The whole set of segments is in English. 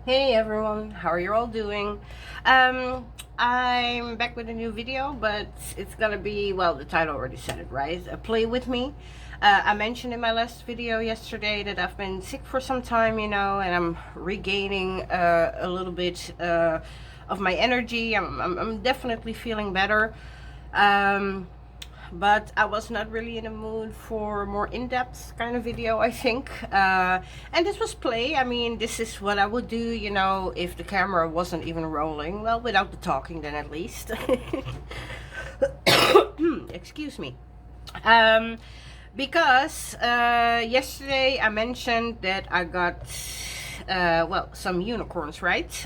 Hey everyone, how are you all doing? Um, I'm back with a new video, but it's gonna be, well, the title already said it, right? A play with me. I mentioned in my last video yesterday that I've been sick for some time, and I'm regaining a little bit of my energy. I'm definitely feeling better. Um, but I was not really in a mood for a more in-depth kind of video, I think. And this was play. I mean, this is what I would do, if the camera wasn't even rolling. Well, without the talking then at least. Excuse me. Um, because yesterday I mentioned that I got well, some unicorns, right?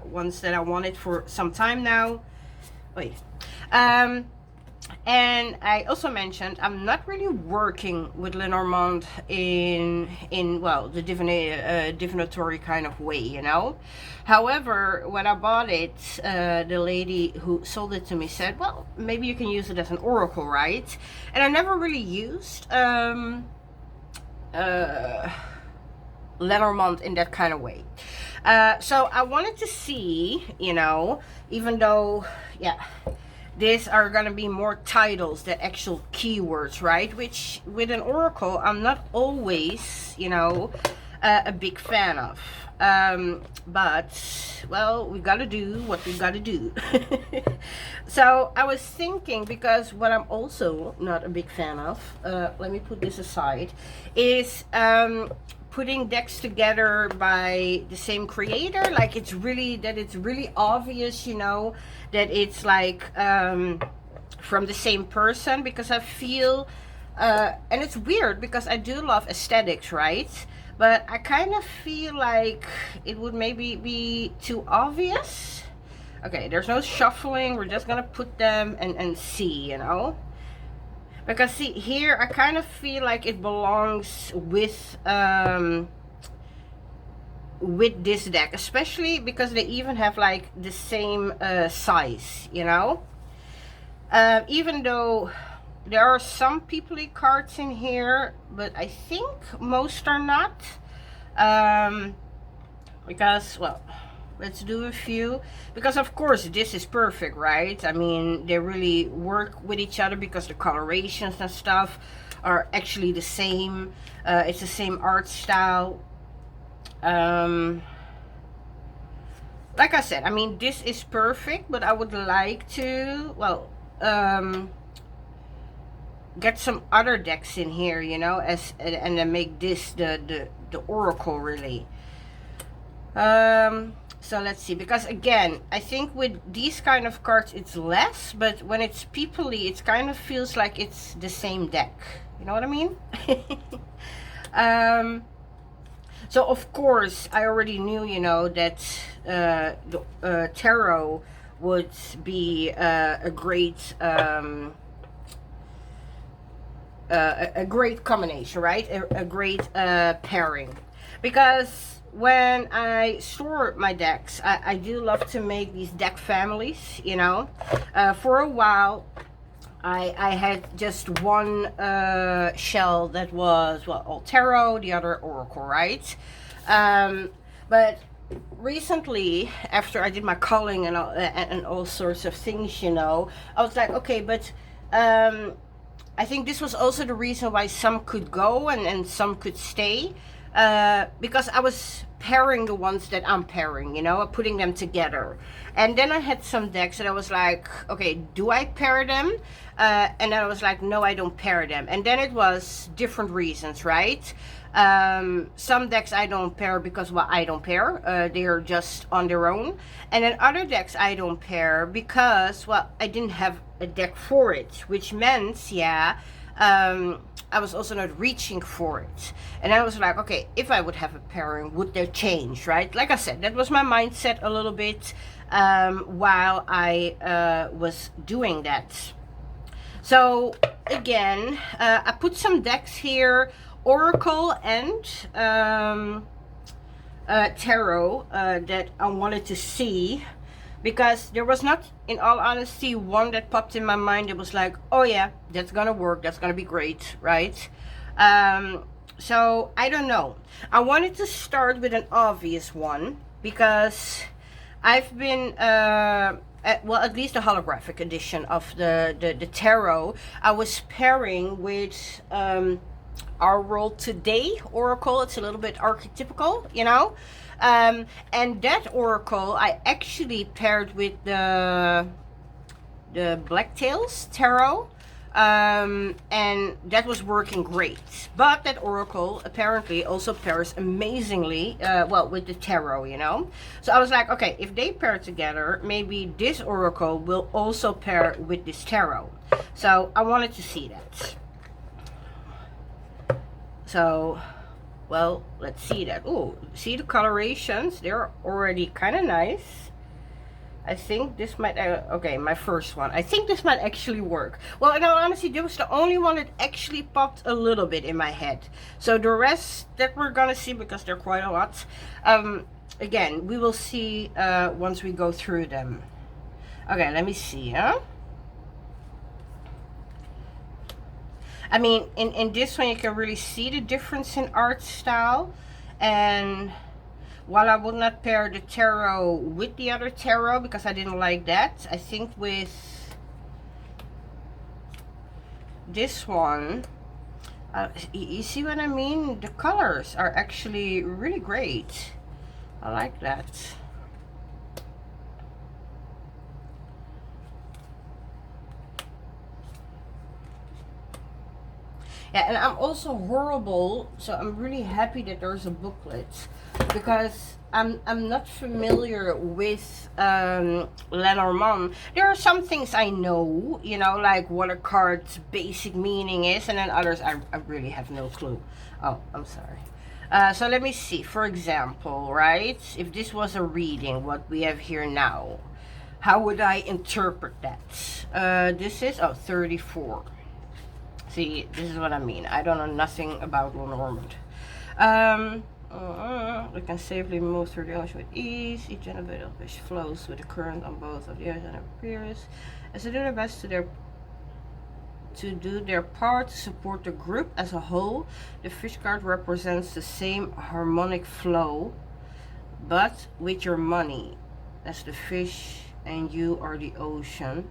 Ones that I wanted for some time now. Wait. Um, and I also mentioned I'm not really working with Lenormand in well, the divinatory kind of way. However, when I bought it, the lady who sold it to me said, well, maybe you can use it as an oracle, right? And I never really used Lenormand in that kind of way. So I wanted to see, even though, yeah, these are gonna be more titles than actual keywords, right? Which with an oracle, I'm not always, a big fan of. But well, we gotta do what we gotta do. So I was thinking, because what I'm also not a big fan of, let me put this aside, is putting decks together by the same creator. Like it's really obvious, that it's like from the same person, because I feel and it's weird because I do love aesthetics, right? But I kind of feel like it would maybe be too obvious. Okay, there's no shuffling. We're just gonna put them and see, because see here I kind of feel like it belongs with this deck, especially because they even have like the same size, even though there are some people-y cards in here, but I think most are not, because, well, let's do a few, because of course this is perfect, right? I mean, they really work with each other because the colorations and stuff are actually the same. It's the same art style. Like I said, I mean, this is perfect, but I would like to, well, get some other decks in here, and then make this the oracle, really. So let's see, because again, I think with these kind of cards it's less, but when it's people-y, it kind of feels like it's the same deck. You know what I mean? So of course I already knew, that the tarot would be a great a great combination, right? A great pairing, because when I store my decks, I do love to make these deck families, for a while I had just one shell that was, well, all tarot, the other oracle, right? But recently, after I did my culling and all sorts of things, I was like, okay, but I think this was also the reason why some could go and some could stay, because I was pairing the ones that I'm pairing, putting them together. And then I had some decks that I was like, okay, do I pair them? And then I was like, no, I don't pair them. And then it was different reasons, right? Some decks I don't pair because, well, I don't pair. They're just on their own. And then other decks I don't pair because, well, I didn't have a deck for it, which meant, yeah, I was also not reaching for it. And I was like, okay, if I would have a pairing, would there change, right? Like I said, that was my mindset a little bit while I was doing that. So again, I put some decks here, Oracle and Tarot, that I wanted to see, because there was not, in all honesty, one that popped in my mind that was like, oh yeah, that's gonna work, that's gonna be great, right? So I don't know. I wanted to start with an obvious one, because I've been well, at least the holographic edition of the tarot, I was pairing with Our World Today Oracle. It's a little bit archetypical, you know. And that oracle I actually paired with the Blacktails Tarot. And that was working great. But that oracle apparently also pairs amazingly well with the tarot, you know. So I was like, okay, if they pair together, maybe this oracle will also pair with this tarot. So I wanted to see that. So, well, let's see that. Oh, see the colorations? They're already kind of nice. I think this might, okay, my first one. I think this might actually work. Well, in all honesty, this was the only one that actually popped a little bit in my head. So the rest that we're gonna see, because they're quite a lot, again, we will see once we go through them. Okay, let me see, huh? I mean, in this one, you can really see the difference in art style. And while I would not pair the tarot with the other tarot, because I didn't like that, I think with this one, you see what I mean? The colors are actually really great. I like that. Yeah, and I'm also horrible, so I'm really happy that there's a booklet, because I'm not familiar with Lenormand. There are some things I know, you know, like what a card's basic meaning is, and then others I really have no clue. Oh, I'm sorry. So let me see, for example, right, if this was a reading, what we have here now, how would I interpret that? This is, 34. See, this is what I mean. I don't know nothing about Lenormand. We can safely move through the ocean with ease. Each individual fish flows with the current on both of the ocean and appears. As they do their best to do their part to support the group as a whole, the fish card represents the same harmonic flow, but with your money, as the fish and you are the ocean.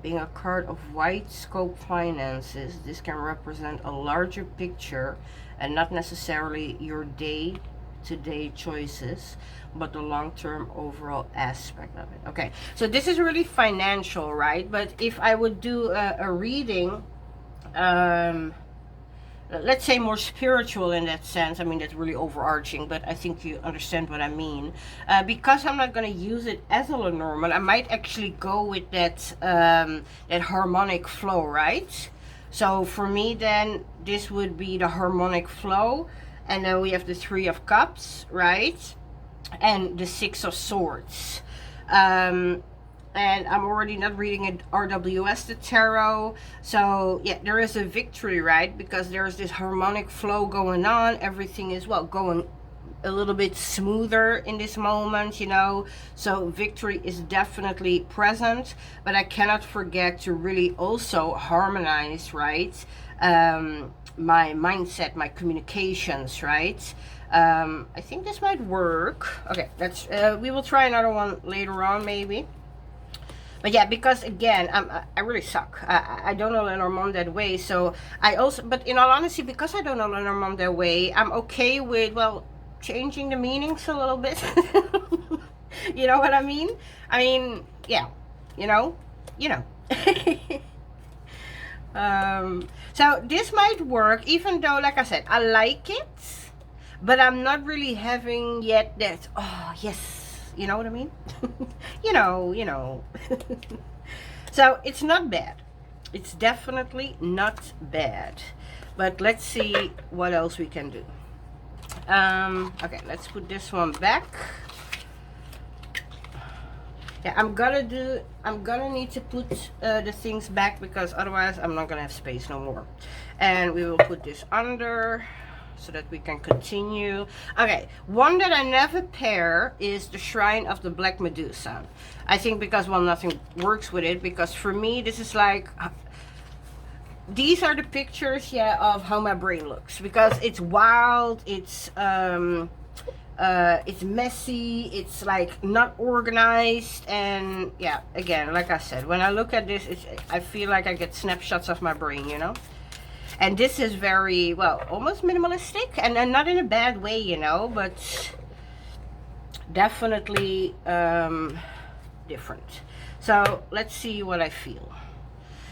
Being a card of wide scope finances, this can represent a larger picture and not necessarily your day-to-day choices, but the long-term overall aspect of it. Okay, so this is really financial, right? But if I would do a reading, let's say more spiritual in that sense, I mean, that's really overarching, but I think you understand what I mean. Because I'm not going to use it as a Lenormand, I might actually go with that that harmonic flow, right? So for me then, this would be the harmonic flow, and then we have the Three of Cups, right? And the Six of Swords. And I'm already not reading it RWS, the tarot. So yeah, there is a victory, right? Because there's this harmonic flow going on. Everything is, well, going a little bit smoother in this moment, you know. So victory is definitely present. But I cannot forget to really also harmonize, right? My mindset, my communications, right? I think this might work. Okay, let's we will try another one later on, maybe. But yeah, because again, I really suck. I don't know Lenormand that way. So I also, but in all honesty, because I don't know Lenormand that way, I'm okay with, well, changing the meanings a little bit. You know what I mean? I mean, yeah, you know. So this might work, even though, like I said, I like it, but I'm not really having yet that, oh, yes. You know what I mean? you know. So it's not bad. It's definitely not bad. But let's see what else we can do. Okay, let's put this one back. Yeah, I'm gonna need to put the things back, because otherwise I'm not gonna have space no more. And we will put this under, so that we can continue. Okay, one that I never pair is the Shrine of the Black Medusa. I think because, well, nothing works with it, because for me this is like, these are the pictures, yeah, of how my brain looks, because it's wild, it's It's messy, it's like not organized, and yeah, again, like I said, when I look at this, I feel like I get snapshots of my brain, you know. And this is very, well, almost minimalistic, and not in a bad way, you know, but definitely different. So let's see what I feel.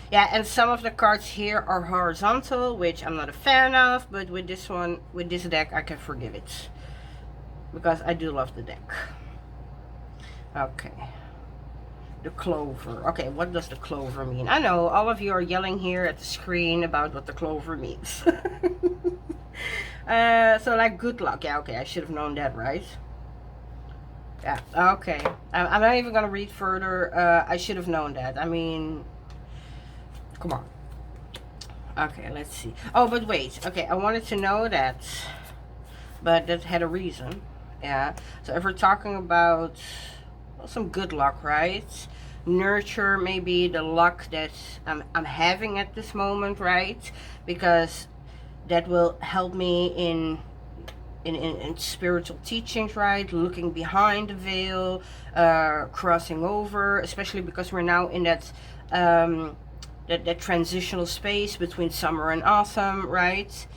Yeah, and some of the cards here are horizontal, which I'm not a fan of, but with this one, with this deck, I can forgive it, because I do love the deck. Okay. The clover. Okay, what does the clover mean? I know all of you are yelling here at the screen about what the clover means. So like good luck. Yeah, okay, I should have known that, right? Yeah, okay. I'm not even gonna read further. I should have known that. I mean, come on. Okay, let's see. Oh, but wait. Okay, I wanted to know that, but that had a reason. Yeah, so if we're talking about, well, some good luck, right? Nurture maybe the luck that I'm having at this moment, right? Because that will help me in spiritual teachings, right? Looking behind the veil, crossing over, especially because we're now in that that transitional space between summer and autumn, right?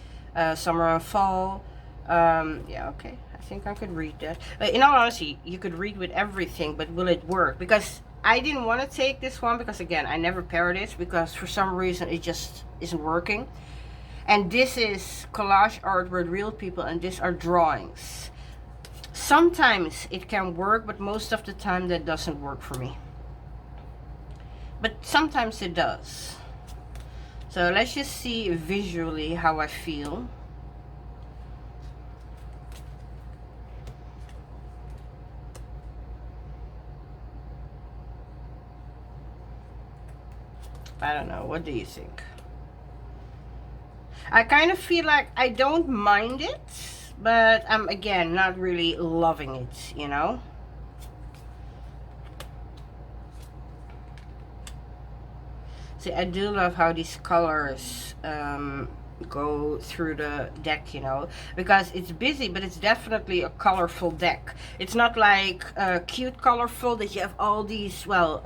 Summer and fall. Yeah, okay. I think I could read that. In all honesty, you could read with everything, but will it work? Because I didn't want to take this one, because again, I never pair this, because for some reason it just isn't working. And this is collage art with real people, and these are drawings. Sometimes it can work, but most of the time that doesn't work for me. But sometimes it does. So let's just see visually how I feel. I don't know. What do you think? I kind of feel like I don't mind it, but I'm, again, not really loving it, you know? See, I do love how these colors go through the deck, you know? Because it's busy, but it's definitely a colorful deck. It's not like cute colorful that you have all these, well,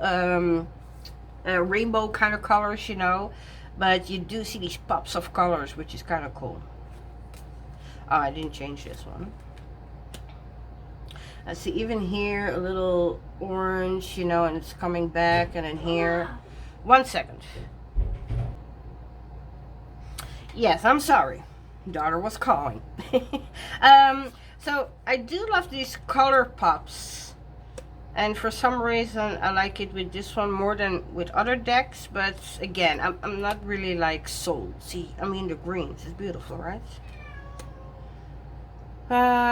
rainbow kind of colors, you know, but you do see these pops of colors, which is kind of cool. Oh, I didn't change this one. I see even here a little orange, you know, and it's coming back, and then here. 1 second. Yes, I'm sorry. Daughter was calling. So I do love these color pops. And for some reason, I like it with this one more than with other decks. But again, I'm not really like sold. See, I mean the greens is beautiful, right?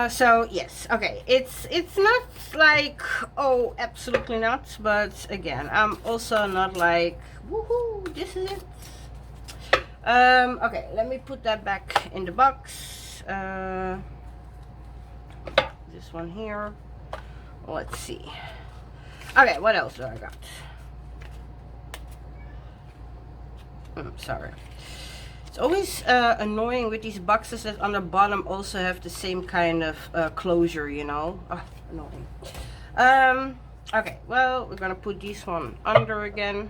So yes, okay. It's not like, oh, absolutely not. But again, I'm also not like, woohoo, this is it. Okay, let me put that back in the box. This one here. Let's see. Okay, what else do I got? Sorry. It's always annoying with these boxes that on the bottom also have the same kind of closure, you know? Oh, annoying. Okay, well, we're gonna put this one under again.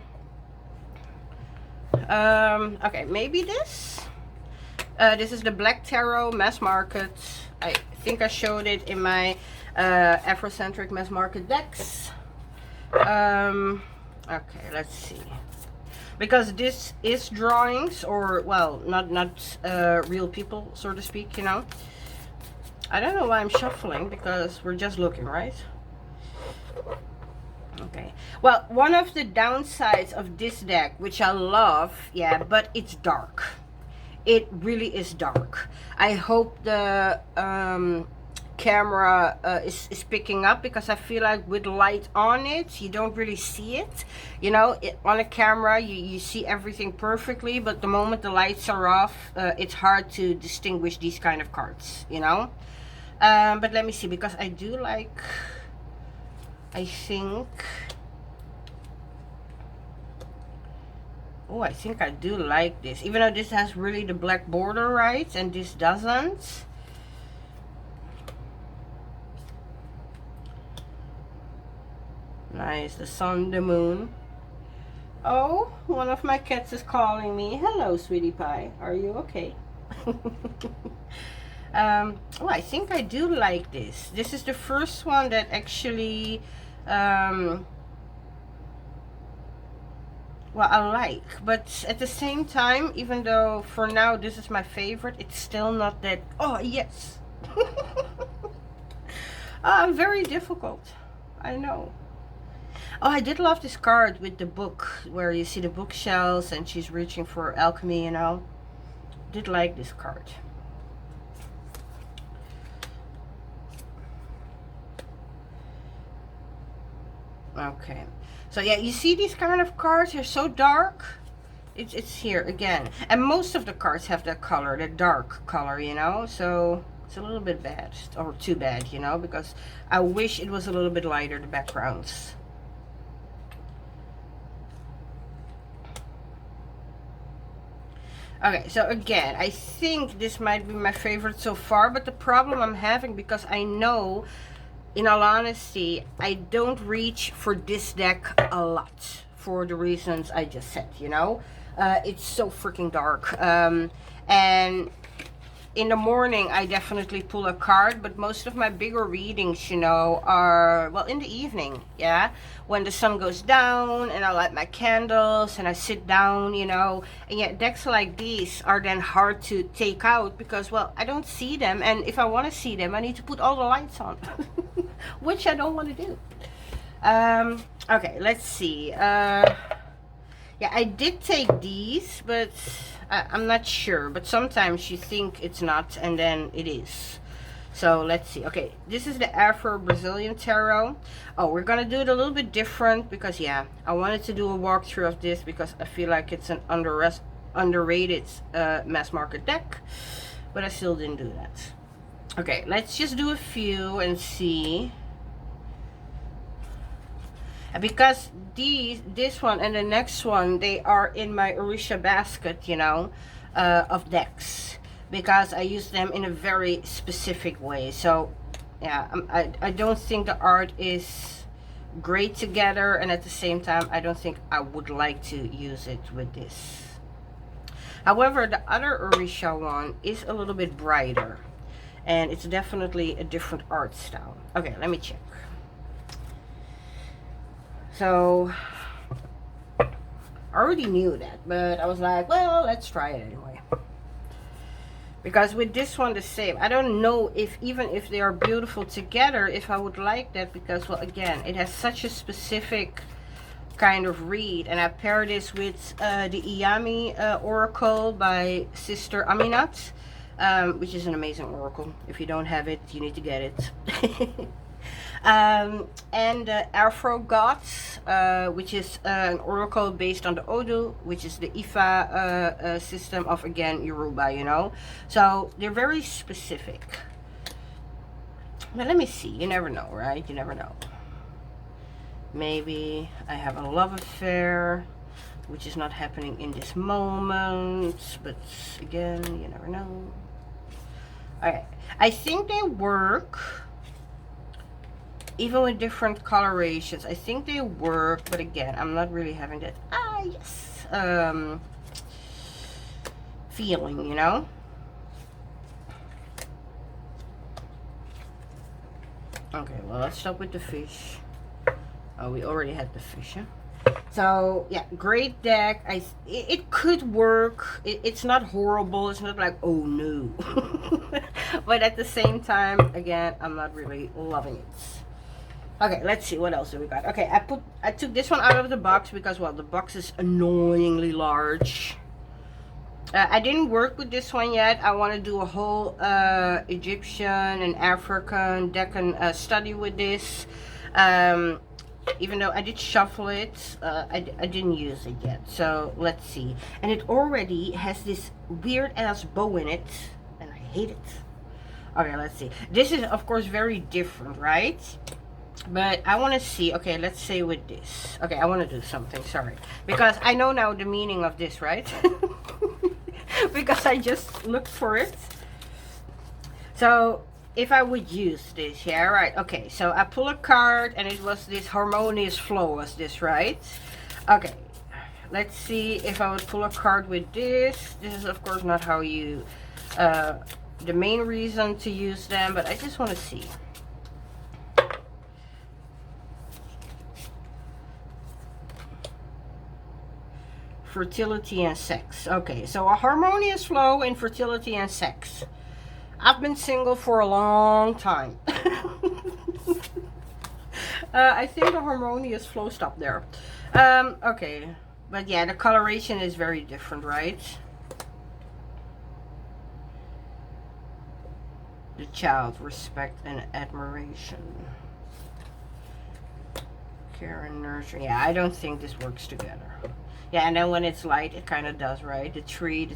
Okay, maybe this? This is the Black Tarot Mass Market. I think I showed it in my Afrocentric Mass Market decks. Okay, let's see. Because this is drawings, or, well, not real people, so to speak, you know. I don't know why I'm shuffling, because we're just looking, right? Okay. Well, one of the downsides of this deck, which I love, yeah, but it's dark. It really is dark. I hope the camera is picking up, because I feel like with light on it, you don't really see it. You know, on a camera, you see everything perfectly, but the moment the lights are off, it's hard to distinguish these kind of cards, you know. But let me see, because I do like, I think, oh, I think I do like this, even though this has really the black border, right, and this doesn't. nice. The sun, the moon. Oh, one of my cats is calling me. Hello, sweetie pie. Are you okay? Oh, I think I do like this. This is the first one that actually, well, I like. But at the same time, even though for now this is my favorite, it's still not that, oh, yes. I'm very difficult. I know. Oh, I did love this card with the book, where you see the bookshelves and she's reaching for alchemy, you know. Did like this card. Okay. So yeah, you see these kind of cards, they're so dark. It's here again. And most of the cards have that color, the dark color, you know. So it's a little bit bad, or too bad, you know, because I wish it was a little bit lighter, the backgrounds. Okay, so again, I think this might be my favorite so far, but the problem I'm having, because I know, in all honesty, I don't reach for this deck a lot, for the reasons I just said, you know? It's so freaking dark. And in the morning, I definitely pull a card, but most of my bigger readings, you know, are, well, in the evening, yeah? When the sun goes down, and I light my candles, and I sit down, you know? And yet, decks like these are then hard to take out, because, well, I don't see them, and if I want to see them, I need to put all the lights on, which I don't want to do. Okay, let's see. Yeah, I did take these, but I'm not sure, but sometimes you think it's not, and then it is. So let's see. Okay, this is the Afro Brazilian Tarot. Oh, we're gonna do it a little bit different, because yeah, I wanted to do a walkthrough of this because I feel like it's an underrated mass market deck, but I still didn't do that. Okay, let's just do a few and see. Because this one and the next one, they are in my Orisha basket, you know, of decks, because I use them in a very specific way. So yeah, I don't think the art is great together, and at the same time, I don't think I would like to use it with this. However, the other Orisha one is a little bit brighter, and it's definitely a different art style. Okay, let me check. So, I already knew that, but I was like, well, let's try it anyway. Because with this one the same, I don't know if, even if they are beautiful together, if I would like that, because, well, again, it has such a specific kind of read, and I pair this with the Iyami Oracle by Sister Aminat, which is an amazing oracle. If you don't have it, you need to get it. And Afro Gods, which is an oracle based on the Odu, which is the Ifa system of, again, Yoruba, you know. So they're very specific. But let me see. You never know, right? You never know. Maybe I have a love affair, which is not happening in this moment. But again, you never know. Alright. I think they work. Even with different colorations, I think they work, but again, I'm not really having that, yes, feeling, you know? Okay, well, let's stop with the fish. Oh, we already had the fish, huh? So, yeah, great deck. It could work. It's not horrible. It's not like, oh, no. But at the same time, again, I'm not really loving it. Okay, let's see, what else do we got? Okay, I took this one out of the box because, well, the box is annoyingly large. I didn't work with this one yet. I want to do a whole Egyptian and African Deccan study with this. Even though I did shuffle it, I didn't use it yet. So let's see. And it already has this weird ass bow in it, and I hate it. Okay, let's see. This is, of course, very different, right? But I want to see, okay, let's say with this. Okay, I want to do something, sorry. Because I know now the meaning of this, right? Because I just looked for it. So, if I would use this, yeah, right. Okay, so I pull a card and it was this harmonious flow, was this, right? Okay, let's see if I would pull a card with this. This is of course not how you, the main reason to use them, but I just want to see. Fertility and sex. Okay, so a harmonious flow in fertility and sex. I've been single for a long time. I think the harmonious flow stopped there. Okay, but yeah, the coloration is very different, right? The child, respect and admiration. Care and nurture. Yeah, I don't think this works together. Yeah, and then when it's light, it kind of does, right? The tree.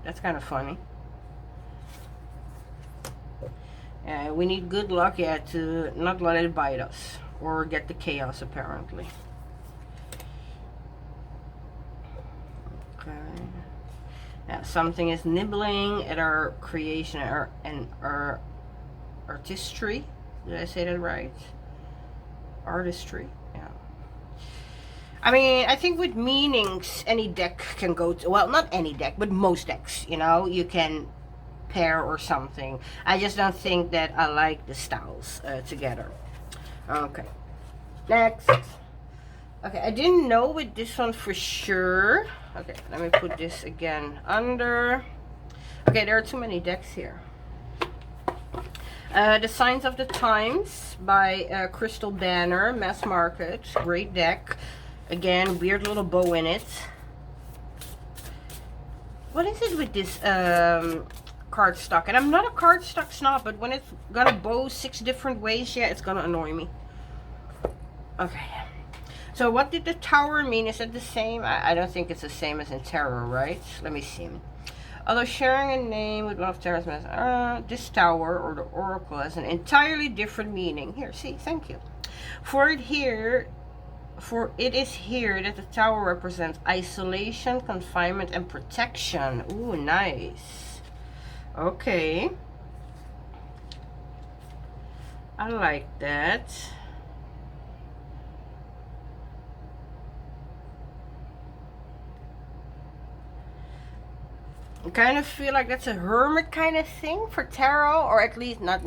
That's kind of funny. We need good luck, yeah, to not let it bite us. Or get the chaos, apparently. Okay. Yeah, something is nibbling at our creation and our artistry. Did I say that right? Artistry. Yeah. I mean, I think with meanings, any deck can go to, well, not any deck, but most decks, you know, you can pair or something. I just don't think that I like the styles together. Okay, next. Okay, I didn't know with this one for sure. Okay, let me put this again under. Okay, there are too many decks here. The Signs of the Times by Krystal Banner, mass market, great deck. Again, weird little bow in it. What is it with this cardstock? And I'm not a cardstock snob, but when it's gonna bow 6 different ways, yeah, it's gonna annoy me. Okay. So what did the tower mean? Is it the same? I don't think it's the same as in tarot, right? Let me see. Although sharing a name with one of tarot's this tower or the oracle has an entirely different meaning. Here, see, thank you. For it is here that the tower represents isolation, confinement, and protection. Ooh, nice. Okay. I like that. I kind of feel like that's a hermit kind of thing for tarot, or at least not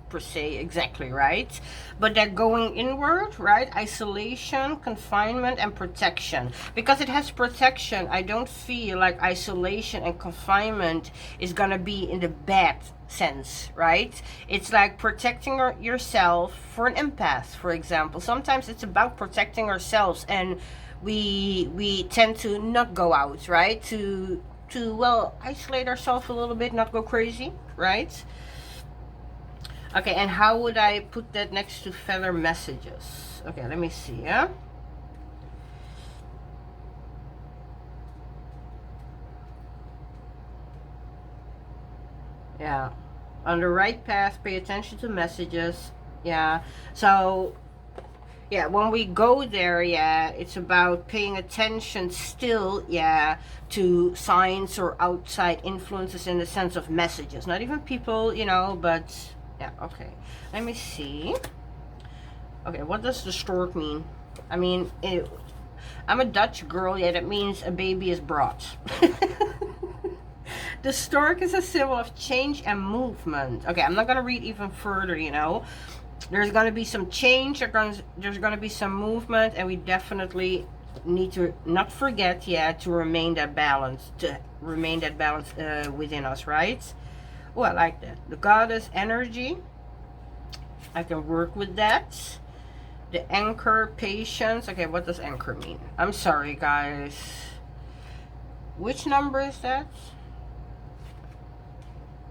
per se exactly, right? But that going inward, right? Isolation, confinement, and protection. Because it has protection, I don't feel like isolation and confinement is gonna be in the bad sense, right? It's like protecting yourself for an empath, for example. Sometimes it's about protecting ourselves, and we tend to not go out, right? To well, isolate ourselves a little bit, not go crazy, right? Okay, and how would I put that next to feather messages? Okay, let me see, yeah? Yeah. On the right path, pay attention to messages. Yeah. So, yeah, when we go there, yeah, it's about paying attention still, yeah, to signs or outside influences in the sense of messages. Not even people, you know, but, yeah, okay. Let me see. Okay, what does the stork mean? I mean, I'm a Dutch girl, yeah, that means a baby is brought. The stork is a symbol of change and movement. Okay, I'm not going to read even further, you know. There's going to be some change, there's going to be some movement, and we definitely need to not forget, yeah, to remain that balance, within us, right? Oh, I like that. The goddess energy, I can work with that. The anchor, patience. Okay, what does anchor mean? I'm sorry, guys. Which number is that?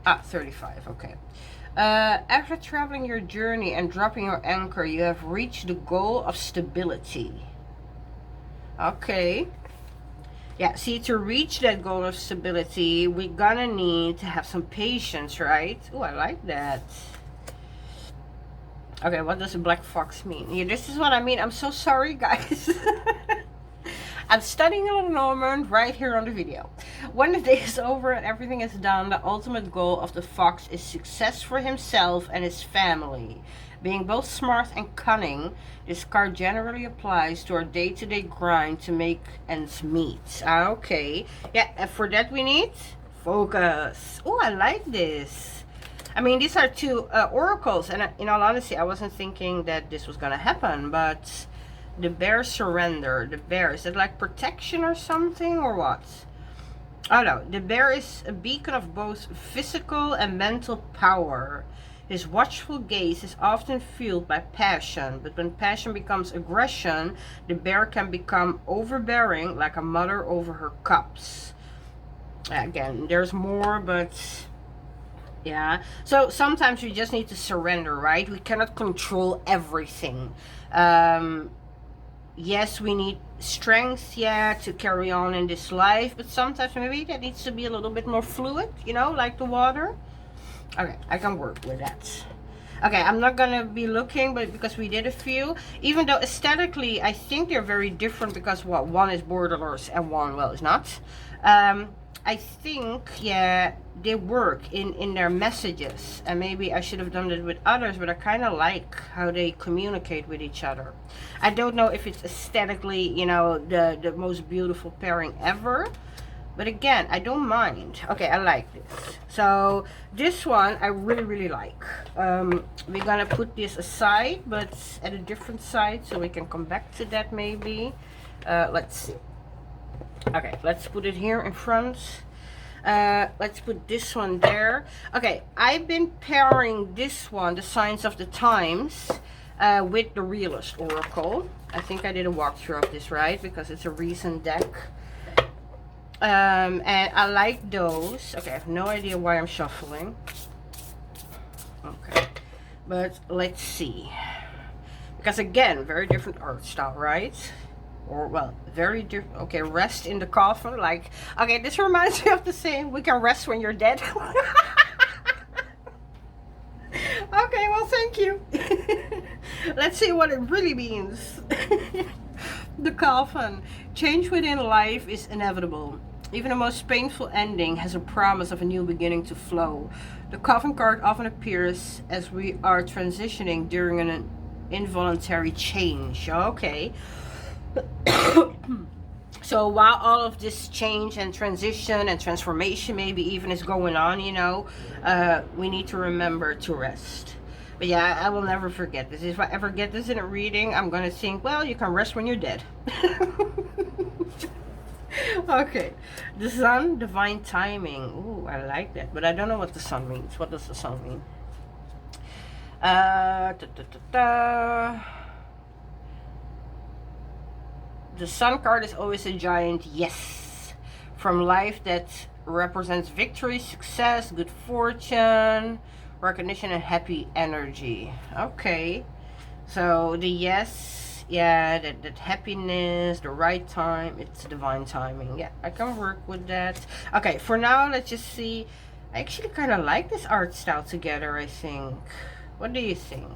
Ah, 35, okay. After traveling your journey and dropping your anchor, you have reached the goal of stability. Okay. Yeah, see, to reach that goal of stability, we're gonna need to have some patience, right? Oh, I like that. Okay, what does a black fox mean? Yeah, this is what I mean. I'm so sorry, guys. I'm studying Lenormand right here on the video. When the day is over and everything is done, the ultimate goal of the fox is success for himself and his family. Being both smart and cunning, this card generally applies to our day-to-day grind to make ends meet. Okay. Yeah, and for that we need focus. Oh, I like this. I mean, these are two oracles, and in all honesty, I wasn't thinking that this was gonna happen, but the bear surrender. The bear, is it like protection or something, or what? Oh no, the bear is a beacon of both physical and mental power. His watchful gaze is often fueled by passion, but when passion becomes aggression, the bear can become overbearing, like a mother over her cubs. Again, there's more, but yeah. So sometimes we just need to surrender, right? We cannot control everything. Yes, we need strength, yeah, to carry on in this life, but sometimes maybe that needs to be a little bit more fluid, you know, like the water. Okay, I can work with that. Okay, I'm not gonna be looking, but because we did a few, even though aesthetically I think they're very different, because what, one is borderless and one, well, is not. I think, yeah, they work in their messages, and maybe I should have done it with others, but I kind of like how they communicate with each other. I don't know if it's aesthetically, you know, the most beautiful pairing ever, but again, I don't mind. Okay, I like this. So this one I really like. We're gonna put this aside, but at a different side, so we can come back to that maybe. Let's see. Okay, let's put it here in front. Let's put this one there. Okay, I've been pairing this one, the Signs of the Times, with the Realest Oracle. I think I did a walkthrough of this, right? Because it's a recent deck. And I like those. Okay, I have no idea why I'm shuffling. Okay, but let's see. Because again, very different art style, right? Or, well, very different. Okay, rest in the coffin. Like, okay, this reminds me of the saying, we can rest when you're dead. Okay, well, thank you. Let's see what it really means. The coffin. Change within life is inevitable. Even the most painful ending has a promise of a new beginning to flow. The coffin card often appears as we are transitioning during an involuntary change. Okay. So while all of this change and transition and transformation maybe even is going on, you know, we need to remember to rest. But yeah, I will never forget this. If I ever get this in a reading, I'm gonna think, well, you can rest when you're dead. Okay, the sun, divine timing. Ooh, I like that, but I don't know what the sun means. What does the sun mean? The sun card is always a giant yes from life that represents victory, success, good fortune, recognition, and happy energy. Okay, so the yes, yeah, that happiness, the right time, it's divine timing. Yeah, I can work with that. Okay, for now, let's just see. I actually kind of like this art style together, I think. What do you think?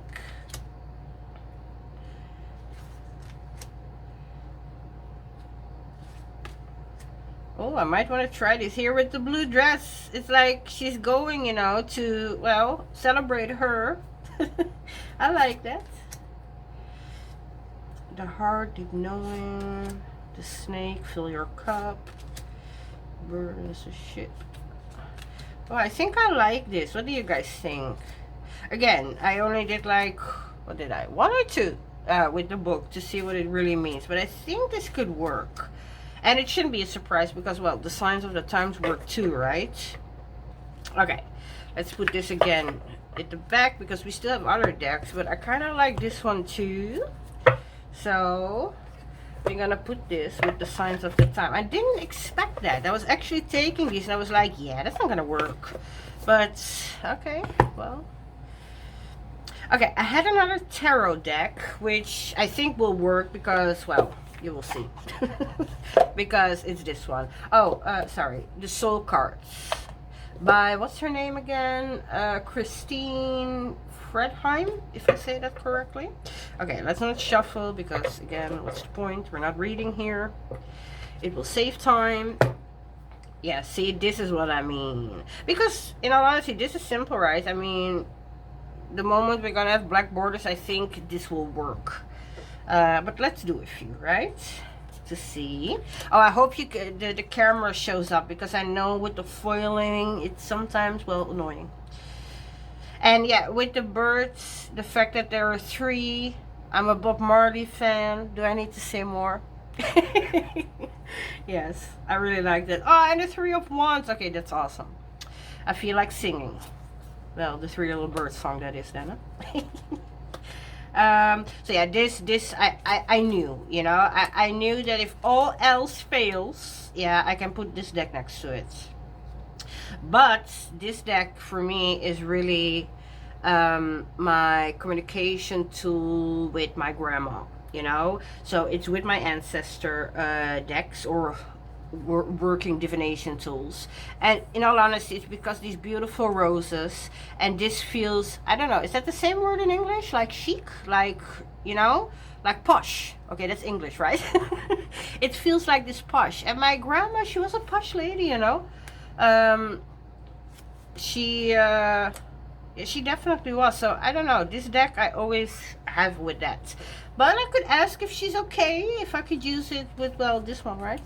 Oh, I might want to try this here with the blue dress. It's like she's going, you know, to, well, celebrate her. I like that. The heart, deep knowing. The snake, fill your cup. Bird is a ship. Oh, I think I like this. What do you guys think? Again, I only did like, what did I? 1 or 2 with the book to see what it really means. But I think this could work. And it shouldn't be a surprise because, well, the Signs of the Times work too, right? Okay, let's put this again at the back because we still have other decks, but I kind of like this one too. So, we're gonna put this with the Signs of the Time. I didn't expect that. I was actually taking these and I was like, yeah, that's not gonna work. But, okay, well. Okay, I had another tarot deck, which I think will work because, well, you will see. Because it's this one. Oh, sorry. The Soul Cards. By, what's her name again? Kristine Fredheim, if I say that correctly. Okay, let's not shuffle because, again, what's the point? We're not reading here. It will save time. Yeah, see, this is what I mean. Because, in all honesty, this is simple, right? I mean, the moment we're gonna have black borders, I think this will work. But let's do a few, right? To see. Oh, I hope the camera shows up, because I know with the foiling, it's sometimes, well, annoying. And yeah, with the birds, the fact that there are three, I'm a Bob Marley fan. Do I need to say more? Yes, I really like that. Oh, and the Three of Wands. Okay, that's awesome. I feel like singing. Well, the Three Little Birds song, that is then. Huh? So yeah, this I knew, you know, I knew that if all else fails, yeah, I can put this deck next to it. But this deck for me is really my communication tool with my grandma, you know. So it's with my ancestor decks, or working divination tools. And in all honesty, it's because these beautiful roses, and this feels, I don't know, is that the same word in English, like chic, like, you know, like posh? Okay, that's English, right? It feels like this posh. And my grandma, she was a posh lady, you know. She definitely was. So I don't know, this deck I always have with that. But I could ask if she's okay, if I could use it with, well, this one, right?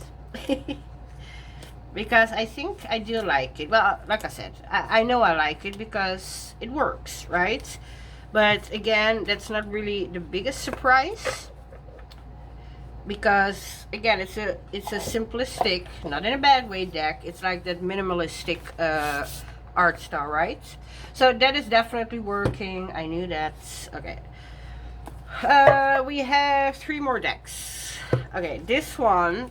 Because I think I do like it. Well, like I said, I know I like it because it works, right? But again, that's not really the biggest surprise, because again, it's a simplistic, not in a bad way, deck. It's like that minimalistic art style, right? So that is definitely working. I knew that. Okay. We have 3 more decks. Okay, this one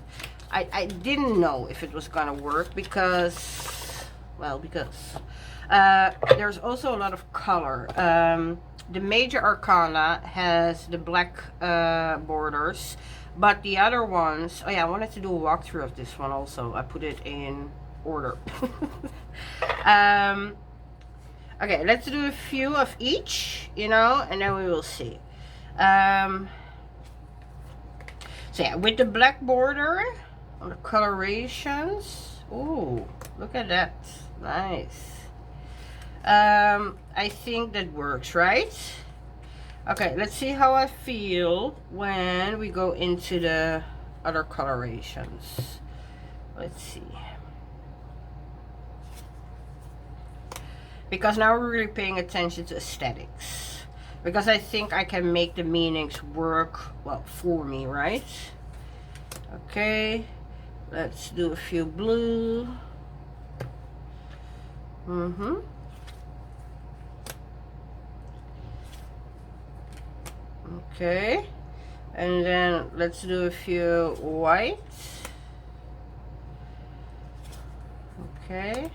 I didn't know if it was gonna work, because, well, because there's also a lot of color. The major arcana has the black borders, but the other ones, oh yeah, I wanted to do a walkthrough of this one also. I put it in order. Okay, let's do a few of each, you know, and then we will see. So yeah, with the black border on the colorations. Ooh, look at that. Nice. I think that works, right? Okay, let's see how I feel when we go into the other colorations. Let's see. Because now we're really paying attention to aesthetics. Because I think I can make the meanings work, well, for me, right? Okay, let's do a few blue. Okay, and then let's do a few white. Okay,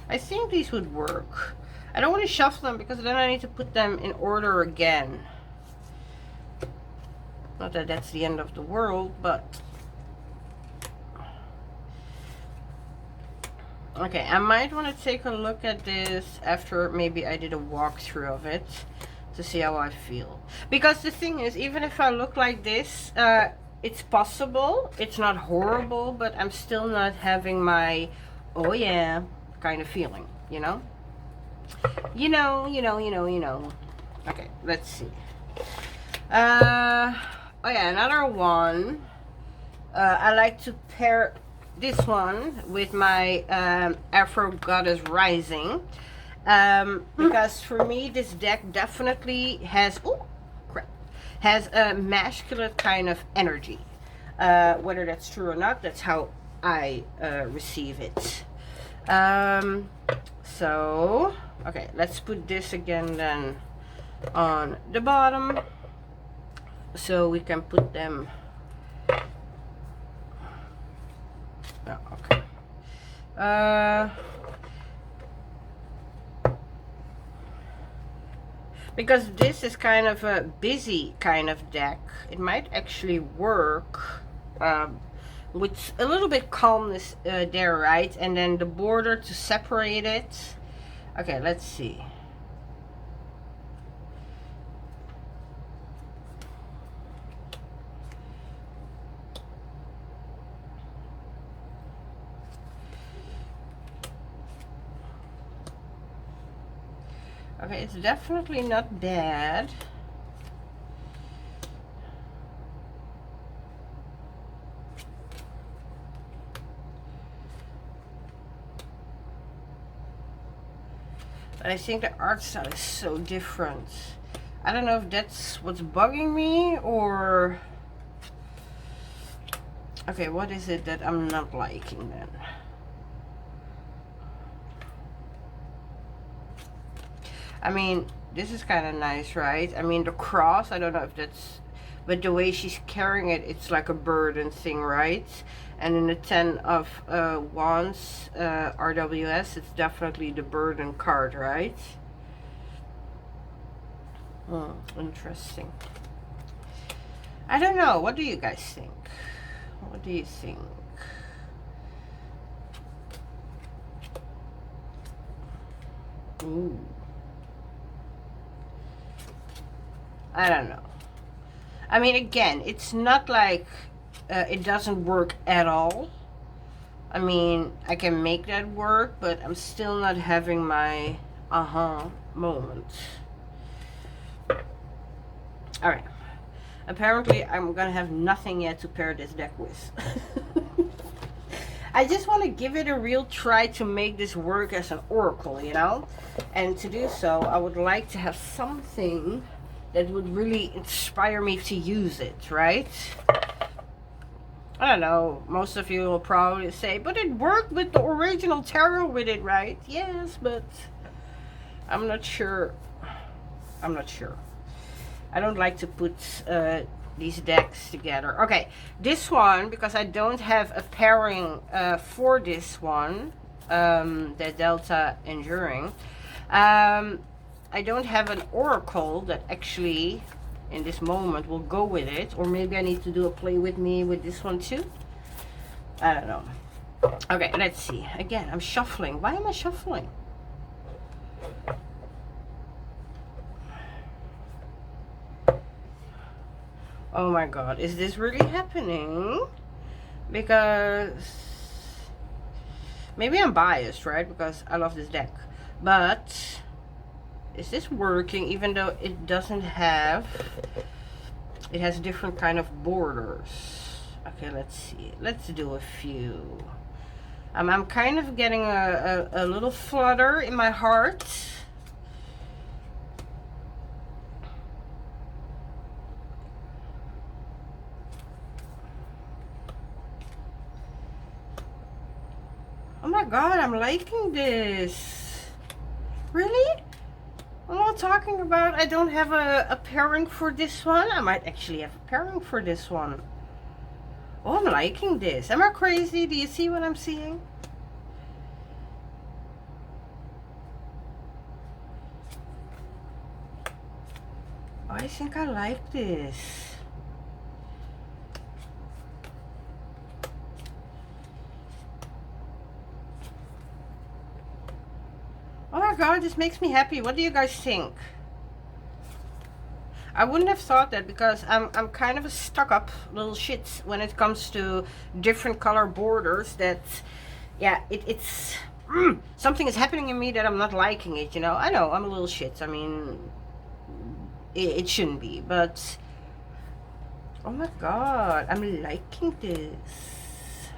I think these would work. I don't want to shuffle them, because then I need to put them in order again. Not that that's the end of the world, but okay, I might want to take a look at this after maybe I did a walkthrough of it, to see how I feel. Because the thing is, even if I look like this, it's possible, it's not horrible, but I'm still not having my, oh yeah, kind of feeling, you know? You know. Okay, let's see. Oh yeah, another one. I like to pair this one with my Afro Goddess Rising. Because for me, this deck definitely has, oh crap, has a masculine kind of energy. Whether that's true or not, that's how I receive it. So, okay, let's put this again then on the bottom, so we can put them. Oh, okay. Because this is kind of a busy kind of deck, it might actually work with a little bit calmness there, right? And then the border to separate it. Okay, let's see. Okay, it's definitely not bad. But I think the art style is so different. I don't know if that's what's bugging me or... Okay, what is it that I'm not liking then? I mean, this is kind of nice, right? I mean, the cross, I don't know if that's... But the way she's carrying it, it's like a burden thing, right? And in the 10 of Wands, RWS, it's definitely the burden card, right? Interesting. I don't know. What do you guys think? What do you think? Ooh. I don't know. I mean, again, it's not like it doesn't work at all. I mean, I can make that work, but I'm still not having my moment. Alright. Apparently, I'm gonna have nothing yet to pair this deck with. I just want to give it a real try to make this work as an oracle, you know? And to do so, I would like to have something that would really inspire me to use it, right? I don't know, most of you will probably say, but it worked with the original tarot with it, right? Yes, but I'm not sure. I'm not sure. I don't like to put these decks together. Okay, this one, because I don't have a pairing for this one, the Delta Enduring, I don't have an oracle that actually in this moment will go with it. Or maybe I need to do a play with me with this one too. I don't know. Okay, let's see. Again, I'm shuffling. Why am I shuffling? Oh my god, is this really happening? Because maybe I'm biased, right? Because I love this deck. But is this working even though it doesn't have... It has different kind of borders. Okay, let's see. Let's do a few. I'm kind of getting a little flutter in my heart. Oh my god, I'm liking this. Really? I'm not talking about I don't have a pairing for this one. I might actually have a pairing for this one. Oh, I'm liking this. Am I crazy? Do you see what I'm seeing? Oh, I think I like this. Oh my god, this makes me happy. What do you guys think? I wouldn't have thought that because I'm kind of a stuck-up little shit when it comes to different color borders. That, yeah, it's something is happening in me that I'm not liking it, you know. I know, I'm a little shit. I mean, it shouldn't be, but oh my god, I'm liking this.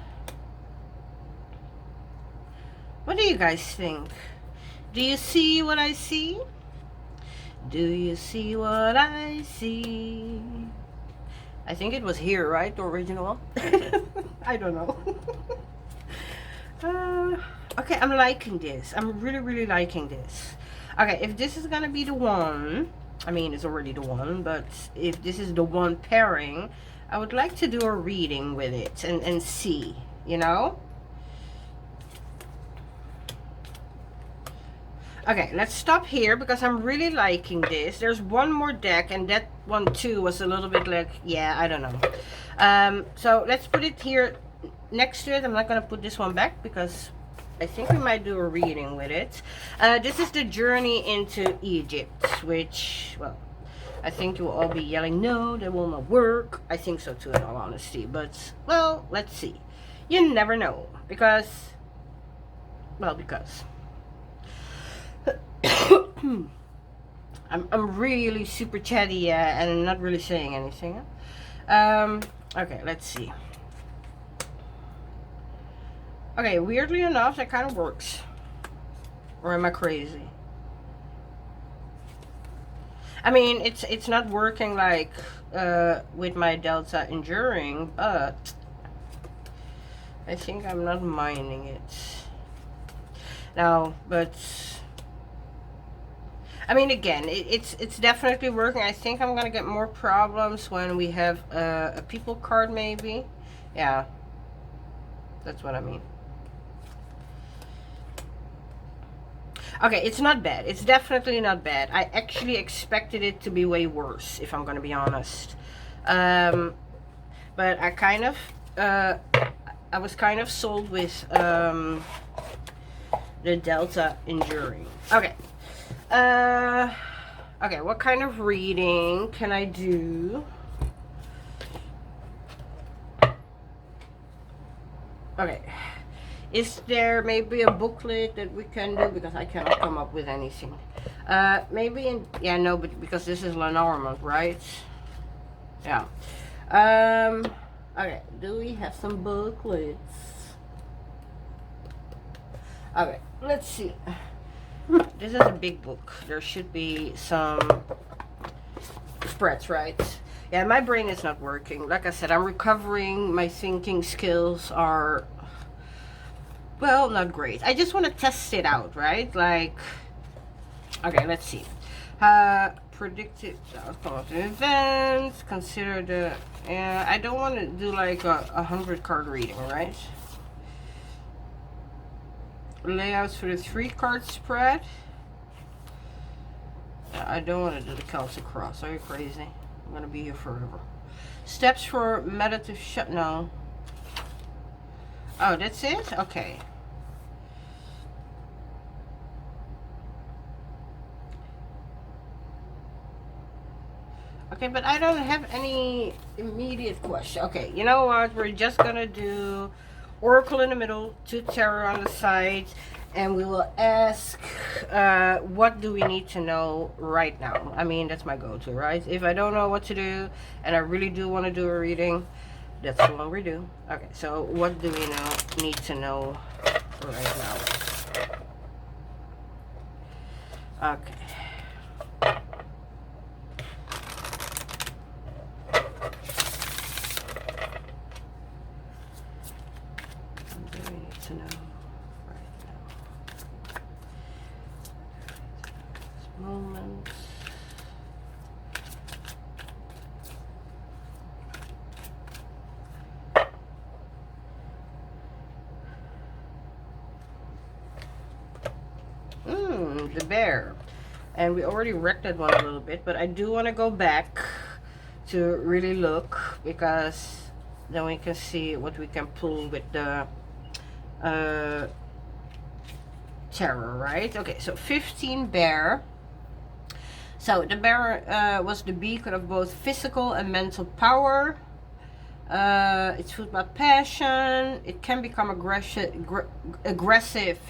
What do you guys think? Do you see what I see? Do you see what I see? I think it was here, right? The original. I don't know. Okay, I'm liking this. I'm really, really liking this. Okay, if this is gonna be the one, I mean, it's already the one, but if this is the one pairing, I would like to do a reading with it and see, you know? Okay, let's stop here because I'm really liking this. There's one more deck and that one too was a little bit like, yeah, I don't know. So let's put it here next to it. I'm not going to put this one back because I think we might do a reading with it. This is the Journey into Egypt, which, well, I think you will all be yelling, no, that will not work. I think so too, in all honesty. But, well, let's see. You never know because, I'm really super chatty and not really saying anything. Okay, let's see. Okay, weirdly enough, that kind of works. Or am I crazy? I mean, it's not working like with my Delta Enduring, but I think I'm not mining it. Now, but I mean, again, it's definitely working. I think I'm gonna get more problems when we have a people card, maybe. Yeah, that's what I mean. Okay, it's not bad. It's definitely not bad. I actually expected it to be way worse, if I'm gonna be honest. But I kind of, I was kind of sold with the Delta Enduring. Okay. Okay, what kind of reading can I do? Okay. Is there maybe a booklet that we can do? Because I cannot come up with anything. Maybe in... Yeah, no, but because this is Lenormand, right? Yeah. Okay, do we have some booklets? Okay, let's see. This is a big book. There should be some spreads, right? Yeah, my brain is not working. Like I said, I'm recovering. My thinking skills are, well, not great. I just want to test it out, right? Like, okay, let's see. Predicted outcome of the events. Consider the... I don't want to do like a 100 card reading, right? Layouts for the 3 card spread. I don't want to do the Celtic Cross. Are you crazy? I'm gonna be here forever. Steps for meditative shut. No. Oh, that's it? Okay. Okay, but I don't have any immediate question. Okay, you know what? We're just gonna do Oracle in the middle, 2 Tarot on the side, and we will ask what do we need to know right now. I mean, that's my go-to, right? If I don't know what to do and I really do want to do a reading, that's the one we do. Okay, so what do we need to know right now? Okay. The bear. And we already wrecked that one a little bit, but I do want to go back to really look, because then we can see what we can pull with the tarot, right? Okay, so 15 bear. So the bear was the beacon of both physical and mental power. It's food by passion. It can become aggressive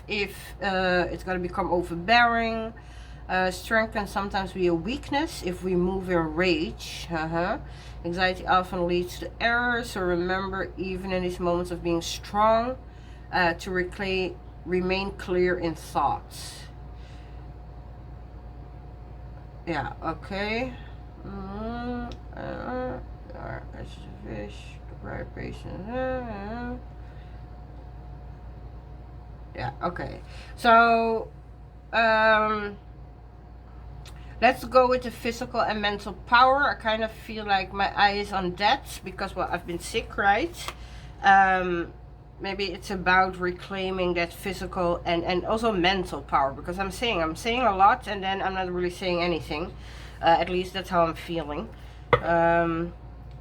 if it's going to become overbearing. Strength can sometimes be a weakness if we move in rage. Anxiety often leads to error, so remember, even in these moments of being strong, to remain clear in thoughts. Yeah, okay. Fish, the right patient. Yeah, okay. So, let's go with the physical and mental power. I kind of feel like my eye is on that because, well, I've been sick, right? Maybe it's about reclaiming that physical and also mental power, because I'm saying a lot and then I'm not really saying anything. At least that's how I'm feeling.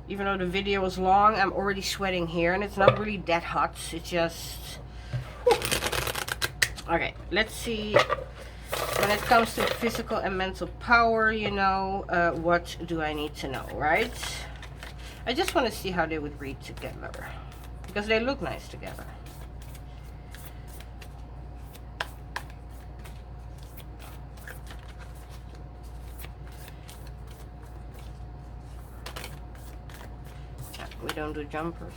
Even though the video was long, I'm already sweating here, and it's not really that hot. It's just... Okay, let's see. When it comes to physical and mental power, you know, what do I need to know, right? I just want to see how they would read together, because they look nice together. don't do jumpers.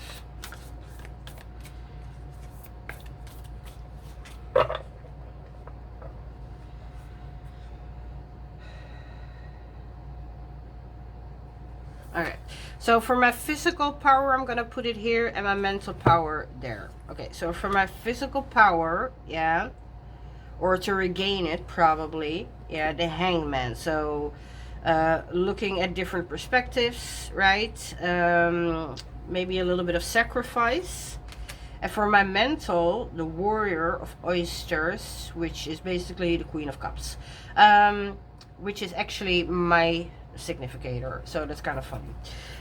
Alright, so for my physical power, I'm gonna put it here, and my mental power there. Okay, so for my physical power, yeah, or to regain it, probably, yeah, the Hangman. So looking at different perspectives, right? Maybe a little bit of sacrifice. And for my mental, the Warrior of Oysters, which is basically the Queen of Cups, which is actually my significator, so that's kind of funny.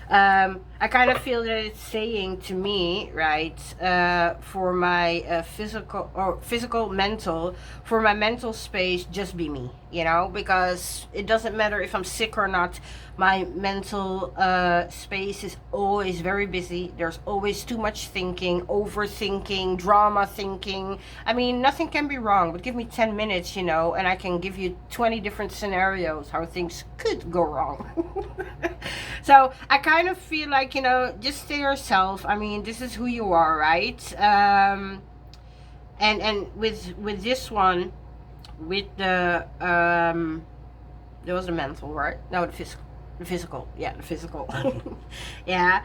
I kind of feel that it's saying to me, right, for my physical, mental, for my mental space, just be me, you know, because it doesn't matter if I'm sick or not. My mental space is always very busy. There's always too much thinking, overthinking, drama thinking. I mean, nothing can be wrong, but give me 10 minutes, you know, and I can give you 20 different scenarios how things could go wrong. So I kind of feel like, you know, just stay yourself. I mean, this is who you are, right? And with this one, with the there was the mental, right? No, the physical. Yeah, the physical. Yeah.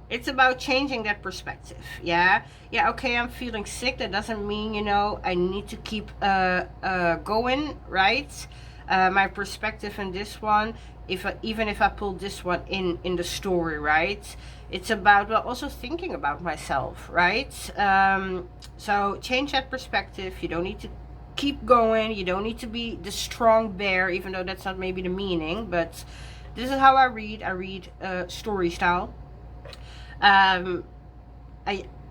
It's about changing that perspective. Yeah. Okay, I'm feeling sick. That doesn't mean, you know, I need to keep going, right? My perspective in this one, even if I pull this one in the story, right, it's about, well, also thinking about myself, right? So change that perspective. You don't need to keep going. You don't need to be the strong bear, even though that's not maybe the meaning, but this is how I read story style.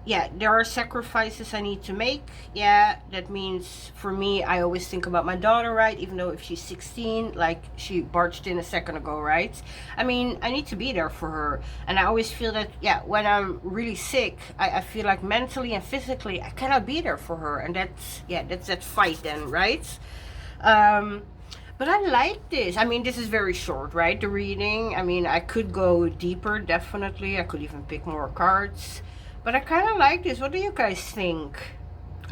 Yeah, there are sacrifices I need to make. Yeah, that means for me, I always think about my daughter, right? Even though if she's 16, like she barged in a second ago, right? I mean, I need to be there for her. And I always feel that, yeah, when I'm really sick, I feel like mentally and physically, I cannot be there for her. And that's that fight then, right? But I like this. I mean, this is very short, right? The reading. I mean, I could go deeper, definitely. I could even pick more cards. But I kind of like this. What do you guys think?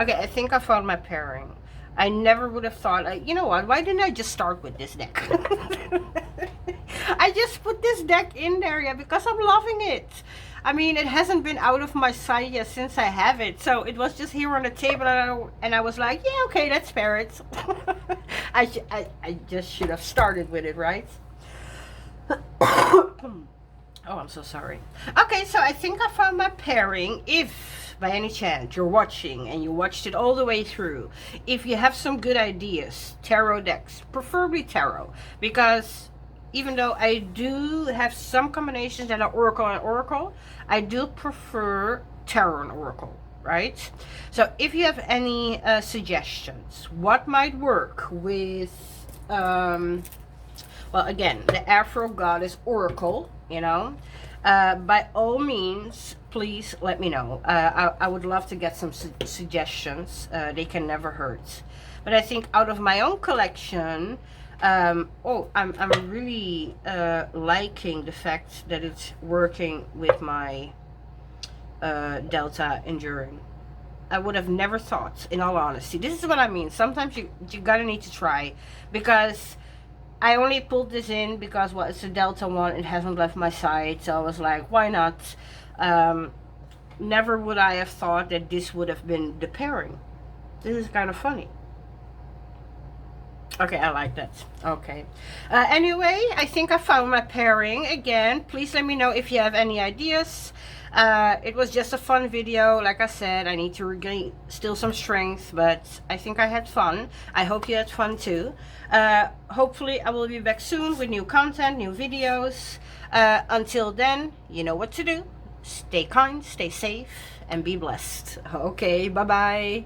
Okay, I think I found my pairing. I never would have thought, like, you know what? Why didn't I just start with this deck? I just put this deck in there, yeah, because I'm loving it. I mean, it hasn't been out of my sight yet since I have it. So it was just here on the table, and I was like, yeah, okay, let's pair it. I just should have started with it, right? Oh, I'm so sorry. Okay, so I think I found my pairing. If by any chance you're watching and you watched it all the way through, if you have some good ideas, tarot decks, preferably tarot, because even though I do have some combinations that are Oracle and Oracle, I do prefer tarot and Oracle, right? So if you have any suggestions, what might work with, well, again, the Afro Goddess Oracle, you know, by all means, please let me know. I would love to get some suggestions. They can never hurt. But I think out of my own collection, I'm really liking the fact that it's working with my Delta Enduring. I would have never thought, in all honesty. This is what I mean. Sometimes you gotta need to try, because I only pulled this in because, well, it's a Delta one. It hasn't left my side, so I was like, why not? Never would I have thought that this would have been the pairing. This is kind of funny. Okay, I like that. Okay. Anyway, I think I found my pairing. Again, please let me know if you have any ideas. It was just a fun video. Like I said, I need to regain still some strength, but I think I had fun. I hope you had fun too. Hopefully I will be back soon with new content, new videos. Until then, you know what to do. Stay kind, stay safe, and be blessed. Okay, bye-bye.